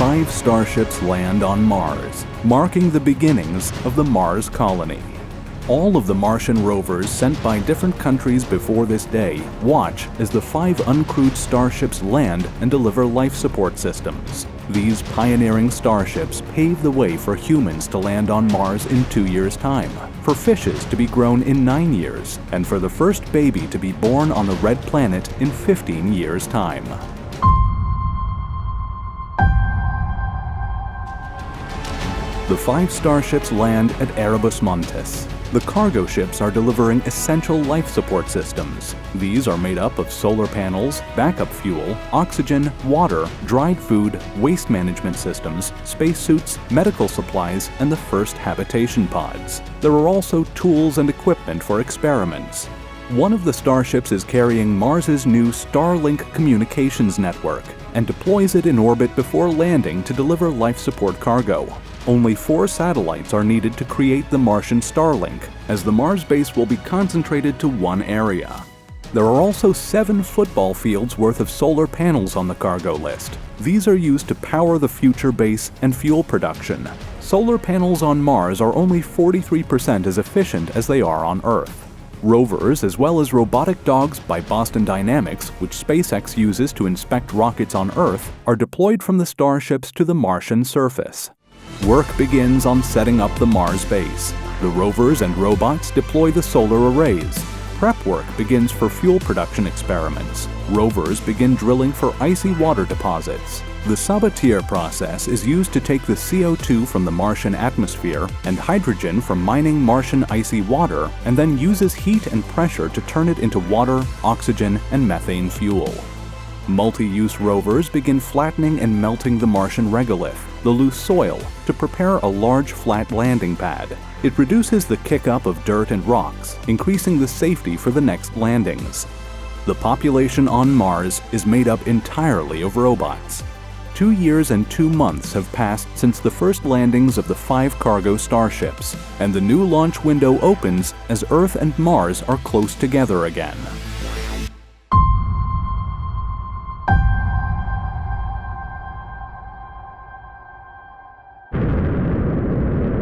5 starships land on Mars, marking the beginnings of the Mars colony. All of the Martian rovers sent by different countries before this day watch as the 5 uncrewed starships land and deliver life support systems. These pioneering starships pave the way for humans to land on Mars in 2 years' time, for fishes to be grown in 9 years, and for the first baby to be born on the red planet in 15 years' time. The 5 starships land at Erebus Montis. The cargo ships are delivering essential life support systems. These are made up of solar panels, backup fuel, oxygen, water, dried food, waste management systems, spacesuits, medical supplies, and the first habitation pods. There are also tools and equipment for experiments. One of the starships is carrying Mars's new Starlink communications network and deploys it in orbit before landing to deliver life support cargo. Only 4 satellites are needed to create the Martian Starlink, as the Mars base will be concentrated to one area. There are also 7 football fields worth of solar panels on the cargo list. These are used to power the future base and fuel production. Solar panels on Mars are only 43% as efficient as they are on Earth. Rovers, as well as robotic dogs by Boston Dynamics, which SpaceX uses to inspect rockets on Earth, are deployed from the starships to the Martian surface. Work begins on setting up the Mars base. The rovers and robots deploy the solar arrays. Prep work begins for fuel production experiments. Rovers begin drilling for icy water deposits. The Sabatier process is used to take the CO2 from the Martian atmosphere and hydrogen from mining Martian icy water, and then uses heat and pressure to turn it into water, oxygen, and methane fuel. Multi-use rovers begin flattening and melting the Martian regolith, the loose soil, to prepare a large flat landing pad. It reduces the kick-up of dirt and rocks, increasing the safety for the next landings. The population on Mars is made up entirely of robots. 2 years and 2 months have passed since the first landings of the 5 cargo starships, and the new launch window opens as Earth and Mars are close together again.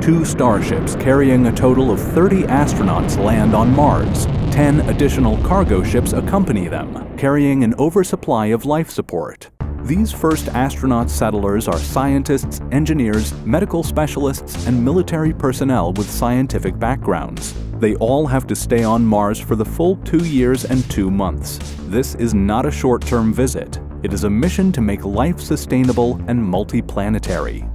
Two starships carrying a total of 30 astronauts land on Mars. 10 additional cargo ships accompany them, carrying an oversupply of life support. These first astronaut settlers are scientists, engineers, medical specialists, and military personnel with scientific backgrounds. They all have to stay on Mars for the full 2 years and 2 months. This is not a short-term visit. It is a mission to make life sustainable and multi-planetary.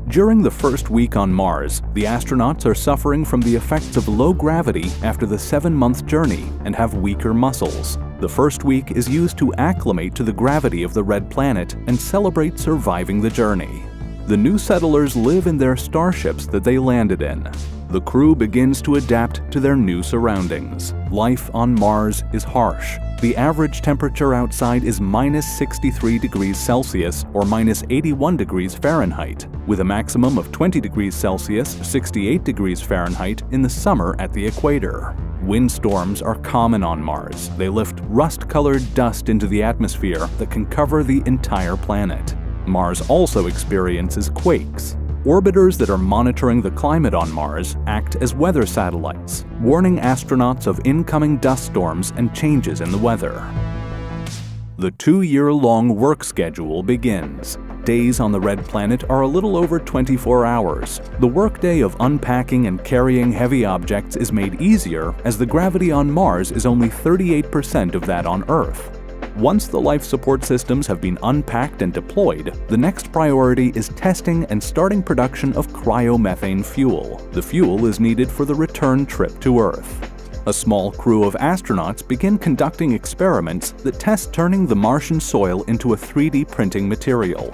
During the first week on Mars, the astronauts are suffering from the effects of low gravity after the 7-month journey and have weaker muscles. The first week is used to acclimate to the gravity of the red planet and celebrate surviving the journey. The new settlers live in their starships that they landed in. The crew begins to adapt to their new surroundings. Life on Mars is harsh. The average temperature outside is -63 degrees Celsius or -81 degrees Fahrenheit, with a maximum of 20 degrees Celsius, 68 degrees Fahrenheit in the summer at the equator. Windstorms are common on Mars. They lift rust-colored dust into the atmosphere that can cover the entire planet. Mars also experiences quakes. Orbiters that are monitoring the climate on Mars act as weather satellites, warning astronauts of incoming dust storms and changes in the weather. The 2-year-long work schedule begins. Days on the red planet are a little over 24 hours. The workday of unpacking and carrying heavy objects is made easier as the gravity on Mars is only 38% of that on Earth. Once the life support systems have been unpacked and deployed, the next priority is testing and starting production of cryomethane fuel. The fuel is needed for the return trip to Earth. A small crew of astronauts begin conducting experiments that test turning the Martian soil into a 3D printing material.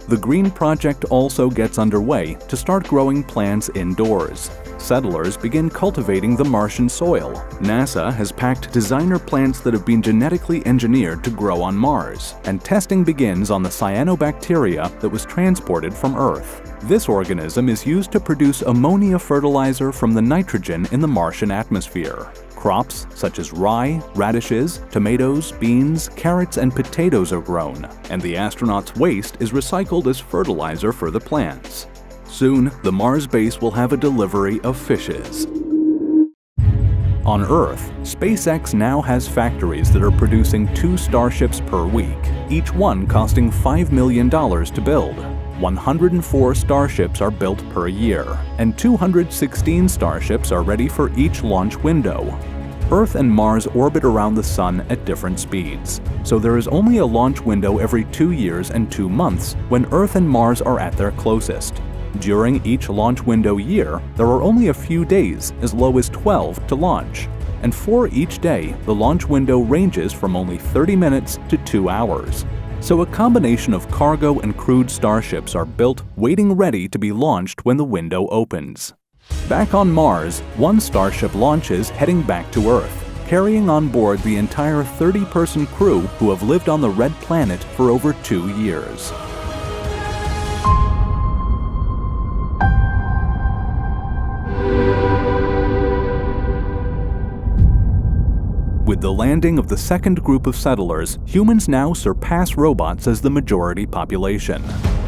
The Green Project also gets underway to start growing plants indoors. Settlers begin cultivating the Martian soil. NASA has packed designer plants that have been genetically engineered to grow on Mars, and testing begins on the cyanobacteria that was transported from Earth. This organism is used to produce ammonia fertilizer from the nitrogen in the Martian atmosphere. Crops such as rye, radishes, tomatoes, beans, carrots, and potatoes are grown, and the astronauts' waste is recycled as fertilizer for the plants. Soon, the Mars base will have a delivery of fishes. On Earth, SpaceX now has factories that are producing 2 Starships per week, each one costing $5 million to build. 104 Starships are built per year, and 216 Starships are ready for each launch window. Earth and Mars orbit around the Sun at different speeds, so there is only a launch window every 2 years and 2 months when Earth and Mars are at their closest. During each launch window year, there are only a few days, as low as 12, to launch. And for each day, the launch window ranges from only 30 minutes to 2 hours. So a combination of cargo and crewed starships are built, waiting ready to be launched when the window opens. Back on Mars, one starship launches heading back to Earth, carrying on board the entire 30-person crew who have lived on the red planet for over 2 years. With the landing of the second group of settlers, humans now surpass robots as the majority population.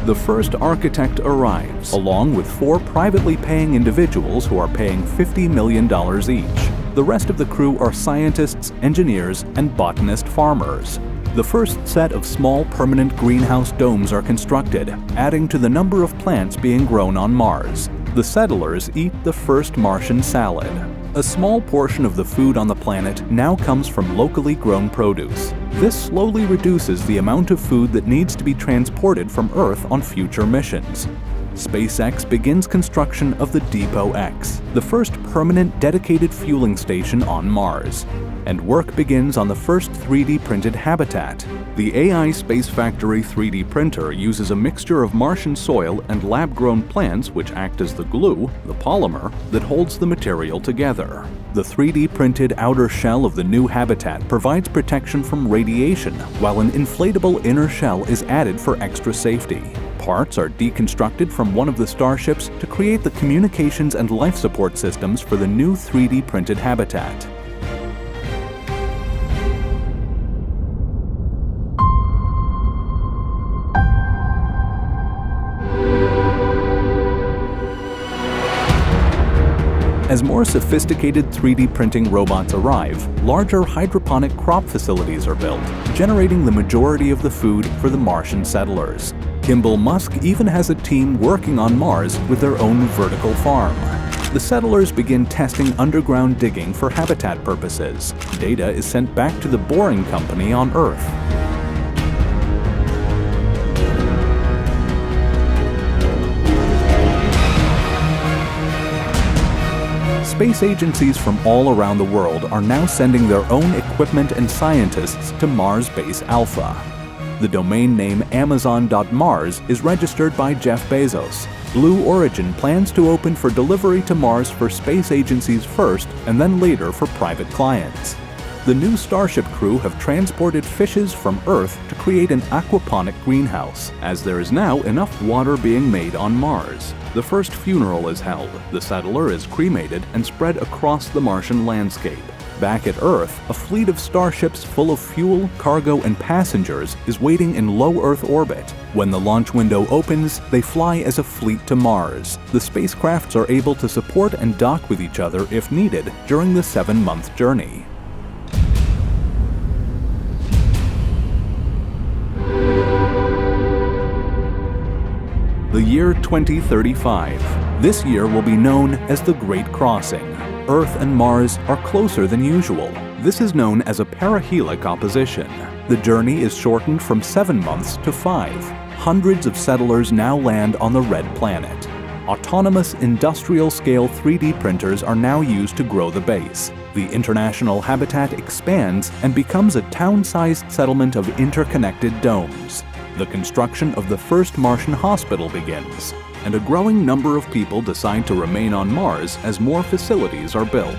The first architect arrives, along with 4 privately paying individuals who are paying $50 million each. The rest of the crew are scientists, engineers, and botanist farmers. The first set of small permanent greenhouse domes are constructed, adding to the number of plants being grown on Mars. The settlers eat the first Martian salad. A small portion of the food on the planet now comes from locally grown produce. This slowly reduces the amount of food that needs to be transported from Earth on future missions. SpaceX begins construction of the Depot X, the first permanent dedicated fueling station on Mars. And work begins on the first 3D printed habitat. The AI Space Factory 3D printer uses a mixture of Martian soil and lab-grown plants which act as the glue, the polymer, that holds the material together. The 3D printed outer shell of the new habitat provides protection from radiation, while an inflatable inner shell is added for extra safety. Parts are deconstructed from one of the starships to create the communications and life support systems for the new 3D printed habitat. As more sophisticated 3D printing robots arrive, larger hydroponic crop facilities are built, generating the majority of the food for the Martian settlers. Kimball Musk even has a team working on Mars with their own vertical farm. The settlers begin testing underground digging for habitat purposes. Data is sent back to the Boring Company on Earth. Space agencies from all around the world are now sending their own equipment and scientists to Mars Base Alpha. The domain name Amazon.Mars is registered by Jeff Bezos. Blue Origin plans to open for delivery to Mars for space agencies first and then later for private clients. The new Starship crew have transported fishes from Earth to create an aquaponic greenhouse, as there is now enough water being made on Mars. The first funeral is held, the settler is cremated and spread across the Martian landscape. Back at Earth, a fleet of starships full of fuel, cargo, and passengers is waiting in low Earth orbit. When the launch window opens, they fly as a fleet to Mars. The spacecrafts are able to support and dock with each other if needed during the 7-month journey. The year 2035. This year will be known as the Great Crossing. Earth and Mars are closer than usual. This is known as a perihelic opposition. The journey is shortened from 7 months to 5. Hundreds of settlers now land on the red planet. Autonomous industrial-scale 3D printers are now used to grow the base. The international habitat expands and becomes a town-sized settlement of interconnected domes. The construction of the first Martian hospital begins, and a growing number of people decide to remain on Mars as more facilities are built.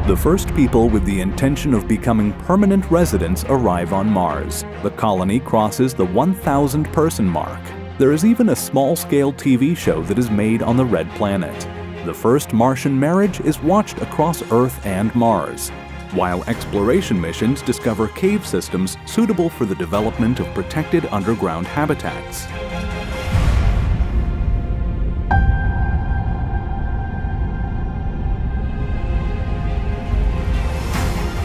The first people with the intention of becoming permanent residents arrive on Mars. The colony crosses the 1,000-person mark. There is even a small-scale TV show that is made on the Red Planet. The first Martian marriage is watched across Earth and Mars, while exploration missions discover cave systems suitable for the development of protected underground habitats.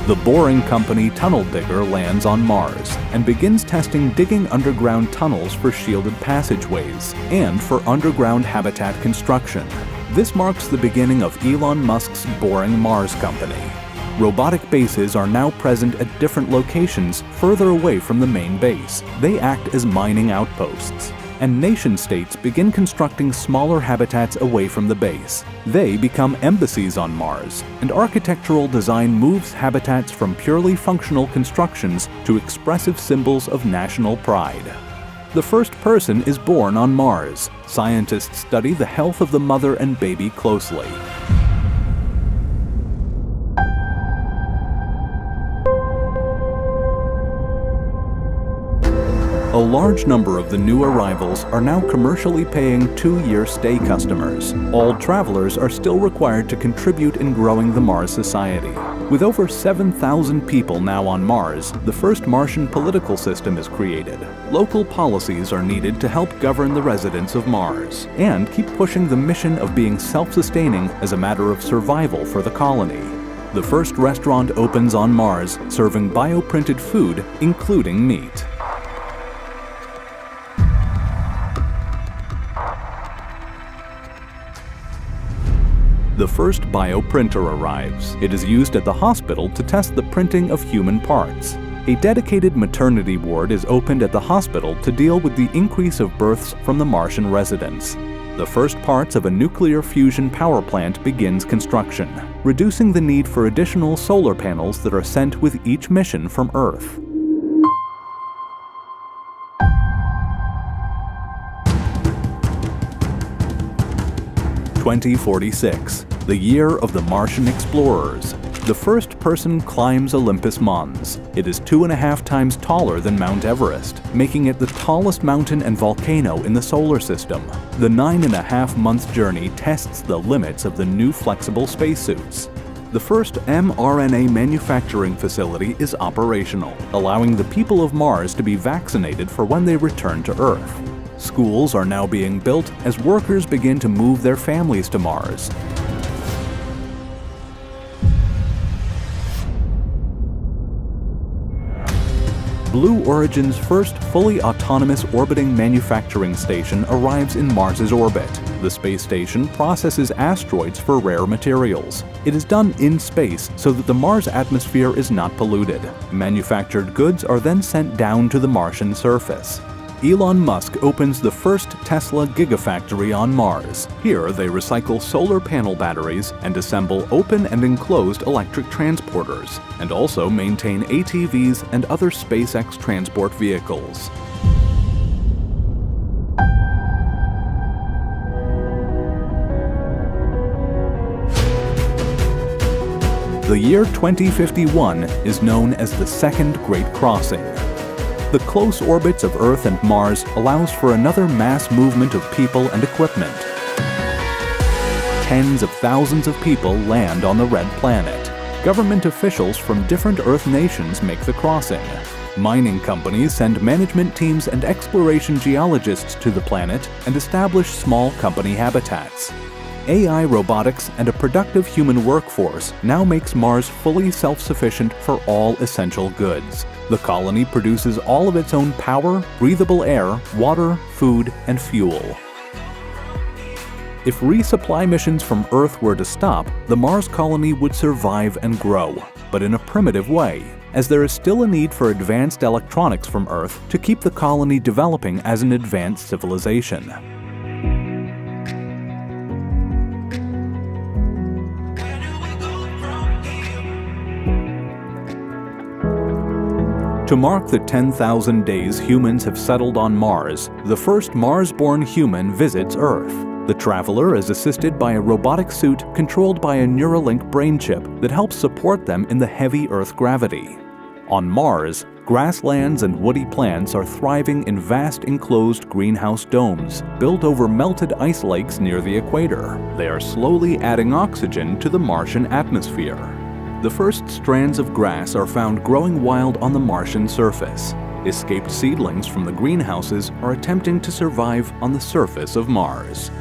The boring company Tunnel Digger lands on Mars and begins testing digging underground tunnels for shielded passageways and for underground habitat construction. This marks the beginning of Elon Musk's Boring Mars company. Robotic bases are now present at different locations further away from the main base. They act as mining outposts. And nation-states begin constructing smaller habitats away from the base. They become embassies on Mars, and architectural design moves habitats from purely functional constructions to expressive symbols of national pride. The first person is born on Mars. Scientists study the health of the mother and baby closely. A large number of the new arrivals are now commercially paying 2-year stay customers. All travelers are still required to contribute in growing the Mars society. With over 7,000 people now on Mars, the first Martian political system is created. Local policies are needed to help govern the residents of Mars and keep pushing the mission of being self-sustaining as a matter of survival for the colony. The first restaurant opens on Mars, serving bioprinted food, including meat. The first bioprinter arrives. It is used at the hospital to test the printing of human parts. A dedicated maternity ward is opened at the hospital to deal with the increase of births from the Martian residents. The first parts of a nuclear fusion power plant begins construction, reducing the need for additional solar panels that are sent with each mission from Earth. (2046), the year of the Martian explorers. The first person climbs Olympus Mons. It is 2.5 times taller than Mount Everest, making it the tallest mountain and volcano in the solar system. The 9.5-month journey tests the limits of the new flexible spacesuits. The first mRNA manufacturing facility is operational, allowing the people of Mars to be vaccinated for when they return to Earth. Schools are now being built as workers begin to move their families to Mars. Blue Origin's first fully autonomous orbiting manufacturing station arrives in Mars's orbit. The space station processes asteroids for rare materials. It is done in space so that the Mars atmosphere is not polluted. Manufactured goods are then sent down to the Martian surface. Elon Musk opens the first Tesla Gigafactory on Mars. Here, they recycle solar panel batteries and assemble open and enclosed electric transporters, and also maintain ATVs and other SpaceX transport vehicles. The year 2051 is known as the Second Great Crossing. The close orbits of Earth and Mars allows for another mass movement of people and equipment. Tens of thousands of people land on the Red Planet. Government officials from different Earth nations make the crossing. Mining companies send management teams and exploration geologists to the planet and establish small company habitats. AI robotics and a productive human workforce now makes Mars fully self-sufficient for all essential goods. The colony produces all of its own power, breathable air, water, food, and fuel. If resupply missions from Earth were to stop, the Mars colony would survive and grow, but in a primitive way, as there is still a need for advanced electronics from Earth to keep the colony developing as an advanced civilization. To mark the 10,000 days humans have settled on Mars, the first Mars-born human visits Earth. The traveler is assisted by a robotic suit controlled by a Neuralink brain chip that helps support them in the heavy Earth gravity. On Mars, Grasslands and woody plants are thriving in vast enclosed greenhouse domes built over melted ice lakes near the equator. They are slowly adding oxygen to the Martian atmosphere. The first strands of grass are found growing wild on the Martian surface. Escaped seedlings from the greenhouses are attempting to survive on the surface of Mars.